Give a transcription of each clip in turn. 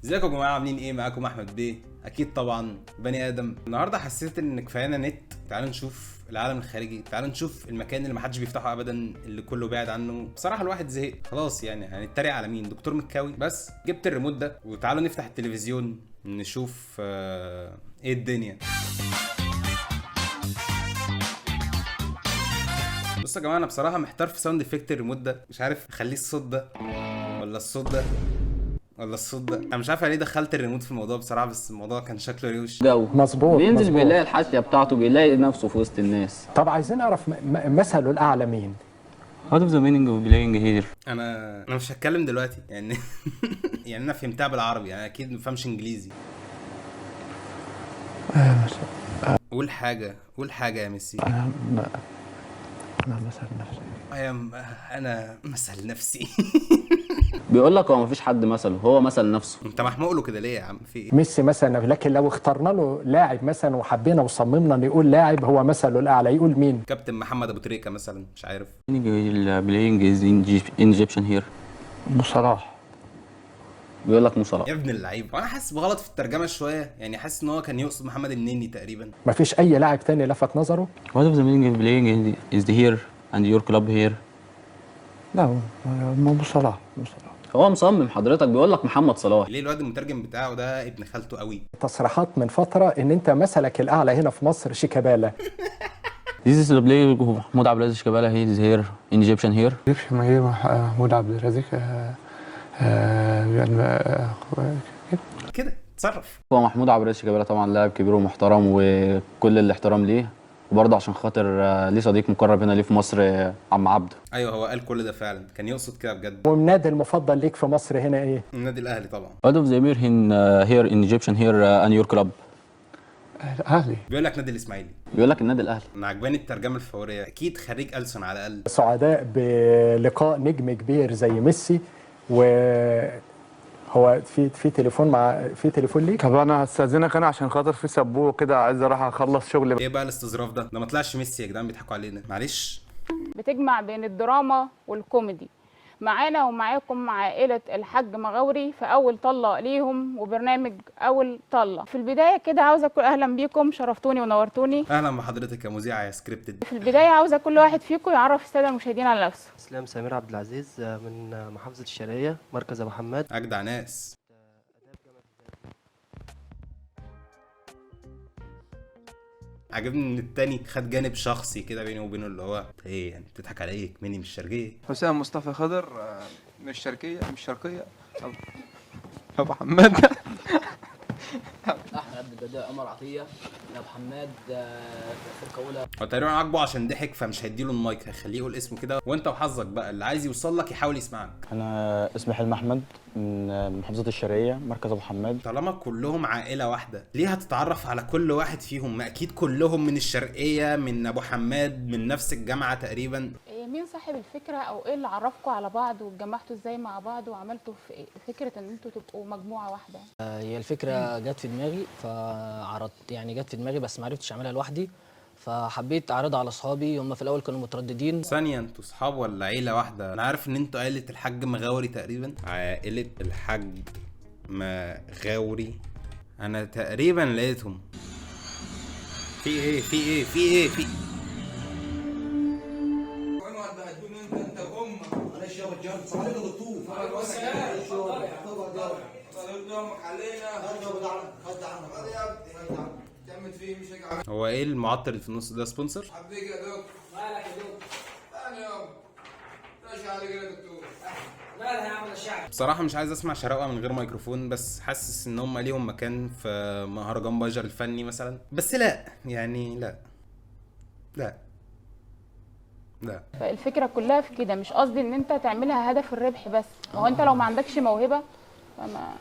ازيكم يا جماعه، عاملين ايه؟ معاكم احمد بيه، اكيد طبعا بني ادم. النهارده حسيت ان كفايانا نت، تعالوا نشوف العالم الخارجي، تعالوا نشوف المكان اللي محدش بيفتحه ابدا، اللي كله بعد عنه. بصراحه الواحد زهق خلاص، يعني هنتريق على مين؟ دكتور مكاوي. بس جبت الريموت ده وتعالوا نفتح التلفزيون نشوف ايه الدنيا. بصوا يا جماعه، انا بصراحه محتار في ساوند افكت الريموت ده، مش عارف اخليه الصوت ده ولا الصوت ده ولا الصوت ده. انا مش عارف ليه دخلت الريموت في الموضوع بصراحه، بس الموضوع كان شكله روش. جو مظبوط بينزل مظبوط. بيلاقي الحاشيه بتاعته، بيلاقي نفسه في وسط الناس. طب عايزين نعرف مثله الاعلى مين؟ What is the meaning of playing here? انا مش هتكلم دلوقتي يعني يعني انا فهمتها بالعربي، يعني اكيد ما بفهمش انجليزي. قول حاجه يا ميسي. انا مثل نفسي. انا مثل نفسي بيقول لك هو مفيش حد مثله، هو مثل نفسه. انت محموق له كده ليه يا عم؟ في ايه؟ ميسي مثلا، لكن لو اخترنا له لاعب مثلا وحبينا وصممنا نقول لاعب هو مثله الاعلى، يقول مين؟ كابتن محمد ابو تريكه مثلا، مش عارف. Playing is in Egyptian here. صلاح. بيقول لك مو صلاح. يا ابن اللعيب، وانا حاسس بغلط في الترجمه شويه، يعني حاسس ان هو كان يقصد محمد النني تقريبا. مفيش اي لاعب تاني لفت نظره؟ What is the meaning of playing is here and your club here? لا، مو صلاح. هو مصمم حضرتك، بيقول لك محمد صلاح. ليه الواد المترجم بتاعه ده ابن خالته قوي؟ تصريحات من فتره ان انت مثلك الاعلى هنا في مصر شيكابالا. This is the player of محمود عبد العزيز شيكابالا. He is here in Egyptian here. محمود عبد الرزاق كده اتصرف. هو محمود عبد العزيز شيكابالا طبعا لاعب كبير ومحترم وكل الاحترام ليه، وبرضه عشان خاطر ليه صديق مقرب هنا ليه في مصر، عم عبده. ايوه هو قال كل ده فعلا، كان يقصد كده بجد. والنادي المفضل ليك في مصر هنا ايه؟ النادي الاهلي طبعا. What of the emir here in Egyptian here and your club? الاهلي. بيقول لك نادي الاسماعيلي. بيقول لك النادي الاهلي. انا عجباني الترجمه الفوريه، اكيد خريج ألسن على الاقل. سعداء بلقاء نجم كبير زي ميسي. وهو في تليفون ليك؟ طب انا هستاذنك انا عشان خاطر في سبوه كده، عايز اروح اخلص شغل. ايه بقى الاستظراف ده ما طلعش ميسي يا جدعان، بيضحكوا علينا معلش. بتجمع بين الدراما والكوميدي. معانا ومعاكم عائلة الحاج مغاوري في أول طلة ليهم وبرنامج أول طلة. في البداية كده عاوزة أقول أهلا بيكم، شرفتوني ونورتوني. اهلا بحضرتك يا مذيعه يا سكريبتد. في البداية عاوزة كل واحد فيكم يعرف السادة المشاهدين على نفسه. اسلام سمير عبد العزيز من محافظة الشرقية، مركز ابو حماد. اجدع ناس. عجبني ان التاني خد جانب شخصي كده بيني وبينه، اللي هو ايه يعني بتضحك عليك مني مش الشرقيه. حسام مصطفى خضر من الشرقية ابو حماد. احمد عبد الجدار، عمر عطيه، ابو حماد، فرقه اولى. هو تقريبا عاجبه عشان ضحك، فمش هيديله المايك، هيخليه يقول اسمه كده، وانت وحظك بقى، اللي عايز يوصل لك يحاول يسمعك. أنا اسمي حلمي أحمد من محافظة الشرقية، مركز أبو حماد. طالما كلهم عائله واحده، ليه هتتعرف على كل واحد فيهم؟ ما اكيد كلهم من الشرقيه، من ابو حماد، من نفس الجامعه تقريبا. مين صاحب الفكرة أو إيه اللي عرفكم على بعض واتجمعتوا إزاي مع بعض وعملتوا في إيه؟ فكرة إن أنتوا تبقوا مجموعة واحدة. هي الفكره جت في دماغي، جت في دماغي بس ما عرفتش اعملها لوحدي، فحبيت اعرضها على اصحابي. هم في الاول كانوا مترددين. ثانيه، انتوا صحاب ولا عيله واحده؟ انا عارف ان انتوا عائله الحاج مغاوري تقريبا. عائله الحاج مغاوري، انا تقريبا لقيتهم. في ايه هو ايه المعطر اللي في النص ده؟ سبونسر؟ بصراحة مش عايز اسمع شراوة من غير ميكروفون، بس حاسس ان هم ليهم مكان في مهرجان باجر الفني مثلا. بس لا يعني لا. فالفكرة كلها في كده، مش قصدي إن أنت تعملها هدف الربح بس. ما هو أنت لو ما عندكش موهبة فما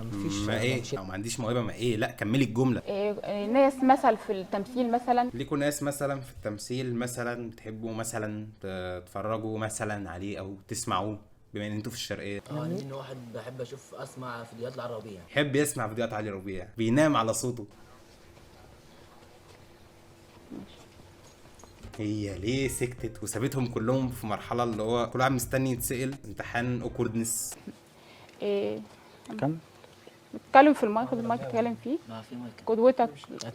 مفيش ما ايه او ما عنديش موهبه، ما ايه، لا كملي الجمله. ناس مثل في التمثيل مثلا. ليكوا ناس مثلا في التمثيل مثلا تحبوا مثلا تتفرجوا مثلا عليه او تسمعوه، بما ان انتوا في الشرقيه؟ انا من واحد بحب اسمع فيديوهات لعلي ربيع. يحب يسمع فيديوهات علي ربيع، بينام على صوته. هي ليه سكتت وسابتهم كلهم في مرحله اللي هو كل واحد مستني يتسال امتحان اوكوردنس؟ كم؟ اتكلم في المايك، خد المايك اتكلم فيه. ما في مايك. قدوتك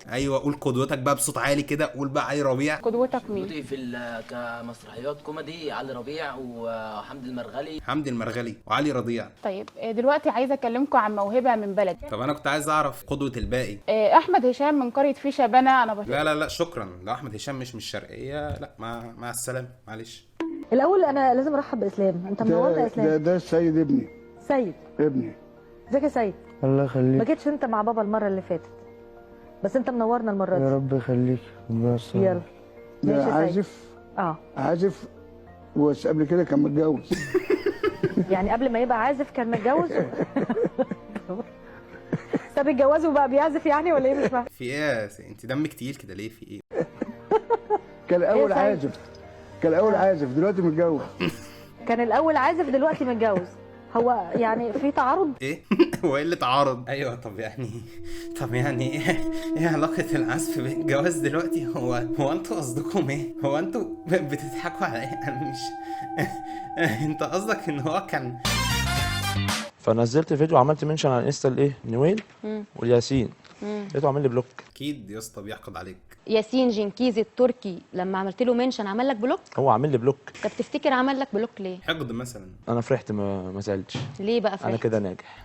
ايوه قول قدوتك بقى بصوت عالي كده، قول بقى علي ربيع. قدوتك مين؟ قدوتي في كمسرحيات كوميدي علي ربيع وحمدي المرغلي. حمدي المرغلي وعلي رضيع. طيب دلوقتي عايزه اكلمكم عن موهبه من بلد. طب انا كنت عايز اعرف قدوة الباقي. احمد هشام من قريه فيشه بنا. انا لا لا لا شكرا، لو احمد هشام مش من الشرقيه لا مع السلامه معلش. الاول انا لازم ارحب باسلام. انت منورنا يا اسلام. ده السيد ابني. سيد ابني. ازيك يا سيد؟ الله يخليك. ما جيتش انت مع بابا المره اللي فاتت، بس انت منورنا المره دي. يا رب يخليك. بس يلا ماشي يا سيد. عازف. عازف بس قبل كده كان متجوز. يعني قبل ما يبقى عازف كان متجوز؟ طب اتجوزه وبقى بيعزف يعني ولا ايه؟ مش فاهم. في ايه انت دمك تقيل كده ليه؟ في ايه؟ كان الاول إيه يا عازف. كان الاول عازف دلوقتي متجوز. كان الاول عازف دلوقتي متجوز. هو يعني في تعارض؟ ايه؟ هو ايه اللي تعارض؟ ايوه طب يعني ايه علاقة العزف بالجواز دلوقتي؟ هو انتوا قصدكم ايه؟ هو انتوا بتضحكوا على ايه؟ انا مش انت قصدك ان هو كان فنزلت فيديو عملت منشن على الانستا لايه نويل والياسين، لقيته عامل لي بلوك. اكيد يا اسطى بيحقد عليك. ياسين جنكيز التركي لما عملت له منشن عمل لك بلوك؟ هو عامل لي بلوك. طب تفتكر عمل لك بلوك ليه؟ حقد مثلا. انا فرحت ما زعلتش. ليه بقى فرحت؟ انا كده ناجح.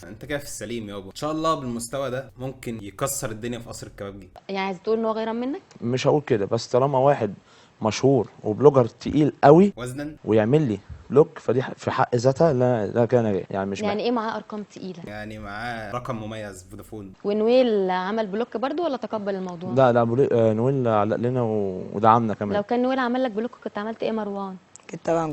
انت كده في السليم يابا، ان شاء الله بالمستوى ده ممكن يكسر الدنيا في قصر الكبابجي. يعني عايز تقول ان هو غيران منك؟ مش هقول كده، بس طالما واحد مشهور وبلوجر تقيل قوي وزنا ويعمل لي بلوك، فدي في حق ذاتها لا كده ناجح. يعني مش يعني ايه معاه ارقام تقيله؟ يعني معاه رقم مميز فودافون. ونويل عمل بلوك برضو ولا تقبل الموضوع؟ لا نويل علق لنا ودعمنا كمان. لو كان نويل عمل لك بلوك كنت عملت ايه مروان؟ كنت طبعا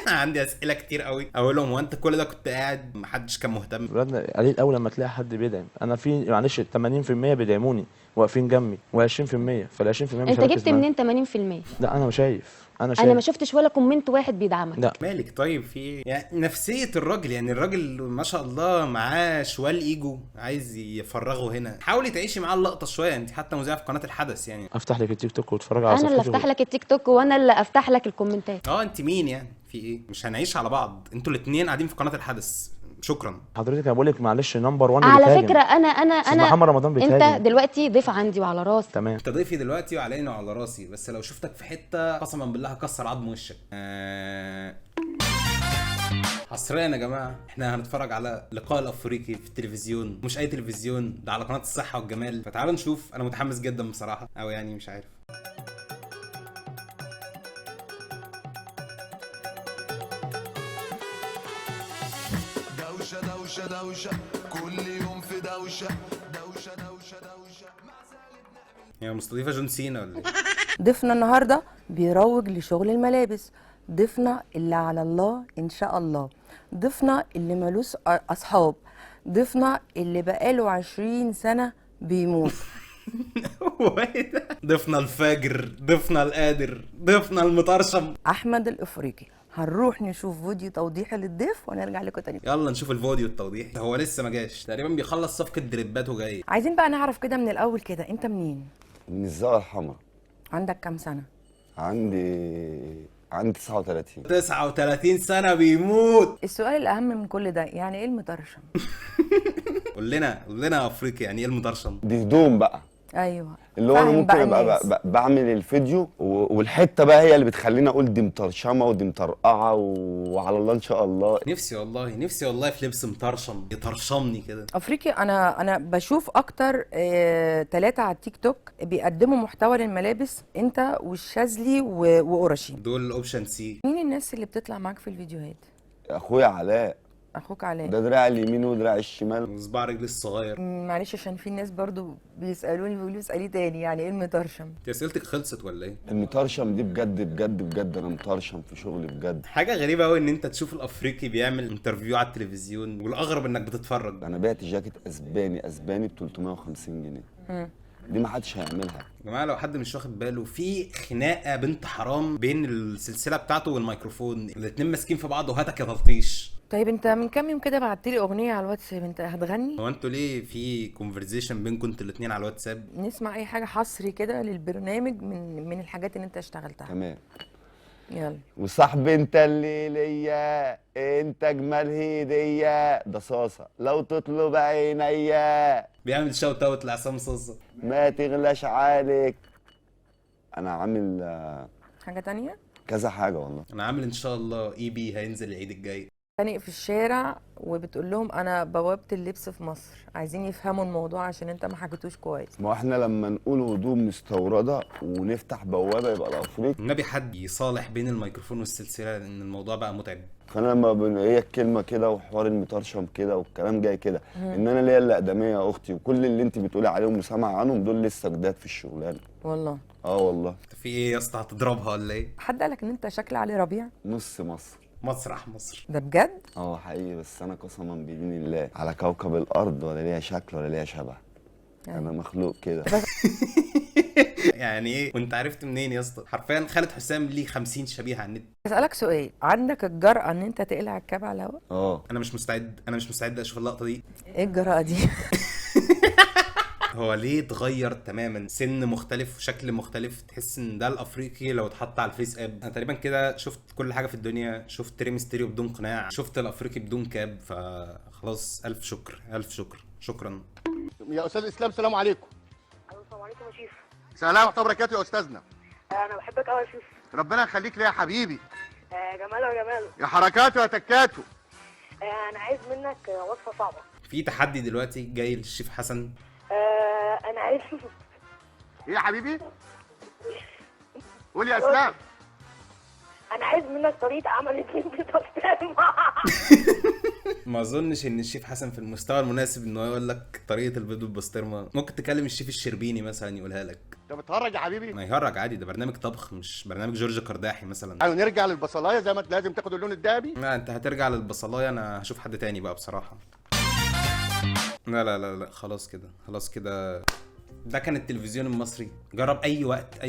عندي اسئله كتير قوي اقولهم. هو انت كل ده كنت قاعد محدش كان مهتم؟ بلادنا قليل قوي لما تلاقي حد بيدعم. انا في معلش 80% بيدعموني واقفين جنبي و20% فال 20% مش انت جبت منين 80%؟ لا انا شايف انا ما شفتش ولا كومنت واحد بيدعمك. لا مالك طيب في ايه؟ يعني نفسيه الراجل، يعني الراجل ما شاء الله معاه شوال ايجو عايز يفرغه هنا. حاولي تعيشي معاه اللقطه شويه، انت حتى مذيعه في قناه الحدث يعني. افتح لك التيك توك واتفرج على انا اللي افتح لك التيك توك وانا اللي افتح لك الكومنتات. انت مين يعني؟ في ايه؟ مش هنعيش على بعض، انتوا الاثنين قاعدين في قناه الحدث. شكرا حضرتك. انا بقول لك معلش نمبر 1 على فكره انا محمد رمضان بيتهاجم. انت دلوقتي ضيف عندي وعلى راسي. تمام انت ضيفي دلوقتي وعلينا وعلى راسي، بس لو شفتك في حته قسما بالله هكسر عظم وشك. حصريا يا جماعه احنا هنتفرج على لقاء الافريقي في التلفزيون، مش اي تلفزيون، ده على قناه الصحه والجمال. فتعالوا نشوف. انا متحمس جدا بصراحه، او يعني مش عارف. دوشة كل يوم في دوشة. هي مستضيفه جون سينا ولا ايه؟ ضيفنا النهارده بيروج لشغل الملابس. ضيفنا اللي على الله ان شاء الله. ضيفنا اللي ملوش اصحاب. ضيفنا اللي بقاله 20 سنه بيموت. ضيفنا الفاجر، ضيفنا القادر، ضيفنا المطرشم احمد الافريقي. هنروح نشوف فيديو توضيحي للضيف ونرجع لكم تاني. يلا نشوف الفيديو التوضيحي. هو لسه ما جاش تقريبا، بيخلص صفقه دريبات وجاي. عايزين بقى نعرف كده من الاول كده، انت منين؟ من الزاوية الحمراء. عندك كام سنه؟ عندي 39. 39 سنه بيموت. السؤال الاهم من كل ده، يعني ايه المطرشم؟ قول لنا يا افريقي، يعني ايه المطرشم؟ دي هدوم بقى. ايوه اللي هو انا ممكن ابقى بعمل الفيديو والحته بقى هي اللي بتخليني اقول دي مطرشمه ودي مطرقعه وعلى الله ان شاء الله. نفسي والله في لبس مطرشم يطرشمني كده. افريقي انا بشوف اكتر 3 على التيك توك بيقدموا محتوى للملابس، انت والشاذلي وقرشي. دول الاوبشن سي. مين الناس اللي بتطلع معاك في الفيديوهات؟ اخويا علاء. اخوك علاء ده دراع اليمين ودراع الشمال وصباع رجلي الصغير. معلش عشان في ناس برضو بيسالوني بيقولوا اسالي تاني، يعني ايه المطرشم؟ انت اسئلتك خلصت ولا ايه؟ المطرشم دي بجد انا مطرشم في شغلي بجد. حاجه غريبه قوي ان انت تشوف الافريقي بيعمل انترفيو على التلفزيون، والاغرب انك بتتفرج. انا بعت جاكيت اسباني ب 350 جنيه. دي ما حدش هيعملها يا جماعه. لو حد مش واخد باله، في خناقه بنت حرام بين السلسله بتاعته والميكروفون، الاتنين ماسكين في بعض وهاتك يا تلطيش. طيب انت من كام يوم كده بعتلي اغنيه على الواتساب، انت هتغني؟ هو انتوا ليه في كونفرزيشن بينكم انتوا الاتنين على الواتساب؟ نسمع اي حاجه حصري كده للبرنامج من الحاجات اللي انت اشتغلتها. تمام. يلا. وصاحبي انت اللي ليا، انت اجمل هديه، ده صاصه لو تطلب عينيا. بيعمل شوت اوت لعصام صاصه. ما تغلاش عليك. انا عامل حاجه تانية كذا حاجه والله. انا عامل ان شاء الله اي بي هينزل العيد الجاي. خانق في الشارع وبتقول لهم انا بوابه اللبس في مصر، عايزين يفهموا الموضوع عشان انت ما حكيتوش كويس. ما احنا لما نقول هدوم مستورده ونفتح بوابه يبقى الافريقي. النبي حد يصالح بين الميكروفون والسلسله لان الموضوع بقى متعب. فانا لما هي الكلمه كده وحوار المطرشم كده والكلام جاي كده ان انا ليا الاقدميه يا اختي، وكل اللي انت بتقولي عليهم وسامع عنهم دول لسه جداد في الشغلانه. والله والله. انت في ايه يا اسطى، هتضربها ولا ايه؟ حد قالك ان انت شكل علي ربيع؟ نص مصر. مسرح مصر ده بجد؟ حقيقي، بس انا قسما بدين الله على كوكب الارض ولا ليها شكل ولا ليها شبه. انا مخلوق كده. يعني ايه وانت عرفت منين يا اسطى؟ حرفيا خالد حسام ليه 50 شبيه على النت. اسالك سؤال، عندك الجرأة ان انت تقلع الكاب على الهواء؟ انا مش مستعد اشوف اللقطه دي. ايه الجرأة دي؟ هو ليه اتغير تماما؟ سن مختلف وشكل مختلف، تحس ان ده الافريقي لو اتحط على الفيس اب. انا تقريبا كده شفت كل حاجه في الدنيا، شفت ريم ستيريو بدون قناع، شفت الافريقي بدون كاب، فخلاص الف شكر الف شكر. شكرا يا استاذ اسلام. السلام عليكم. السلام عليكم يا شيف. سلام ورحمه الله وبركاته يا استاذنا. انا بحبك قوي يا شيف. ربنا يخليك ليا يا حبيبي. جماله وجماله. يا حركاته يا تكاته. انا عايز منك وصفه صعبه. في تحدي دلوقتي جاي للشيف حسن. انا عايز ايه يا حبيبي؟ قول يا اسلام. انا عايز منك طريقه عمل اتنين بيضتين. ما اظنش ان الشيف حسن في المستوى المناسب انه يقول لك طريقه البيض بالبسطرمه. ممكن تكلم الشيف الشربيني مثلا يقولها لك. انت بتهرج يا حبيبي؟ ما يهرج عادي، ده برنامج طبخ مش برنامج جورج قرداحي مثلا. ايوه نرجع للبصلايه زي ما لازم تاخد اللون الذهبي. لا انت هترجع للبصلايه، انا هشوف حد تاني بقى بصراحه. لا لا لا لا خلاص كده خلاص كده. ده كان التلفزيون المصري. جرب اي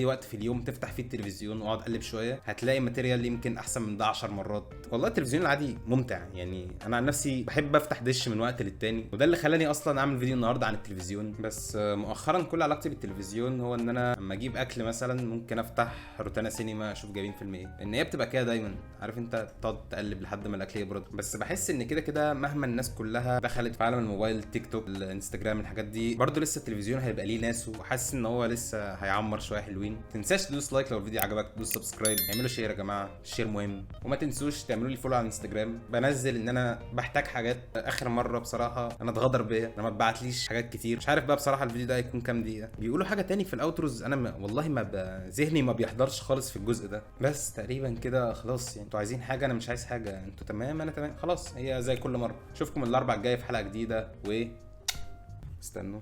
وقت في اليوم تفتح فيه التلفزيون واقعد قلب شويه، هتلاقي ماتيريال يمكن احسن من ده 10 مرات. والله التلفزيون العادي ممتع، يعني انا عن نفسي بحب افتح دش من وقت للتاني، وده اللي خلاني اصلا اعمل فيديو النهارده عن التلفزيون. بس مؤخرا كل علاقتي بالتلفزيون هو ان انا لما اجيب اكل مثلا ممكن افتح روتانا سينما اشوف جايبين فيلم ايه، ان هي بتبقى كده دايما، عارف انت تقعد تقلب لحد ما الاكل يبرد. بس بحس ان كده مهما الناس كلها دخلت في عالم الموبايل، تيك توك، الانستجرام، الحاجات دي، برضه لسه التلفزيون هيبقى ليه ناسه، وحاسس ان هو لسه هيعمر شويه حلوين. تنساش تدوس لايك لو الفيديو عجبك، تدوس سبسكرايب، اعملوا شير يا جماعه، الشير مهم. وما تنسوش تعملوا لي فولو على الانستجرام، بنزل ان انا بحتاج حاجات. اخر مره بصراحه انا اتغدر بيا، انا ما تبعتليش حاجات كتير. مش عارف بقى بصراحه الفيديو ده هيكون كام دقيقه. بيقولوا حاجه تاني في الاوتروز، انا والله ذهني ما بيحضرش خالص في الجزء ده. بس تقريبا كده خلاص. يعني انتوا عايزين حاجه، انا مش عايز حاجه، انتوا تمام انا تمام، خلاص هي زي كل مره. اشوفكم الاربع الجاي في حلقه جديده، و استنوا.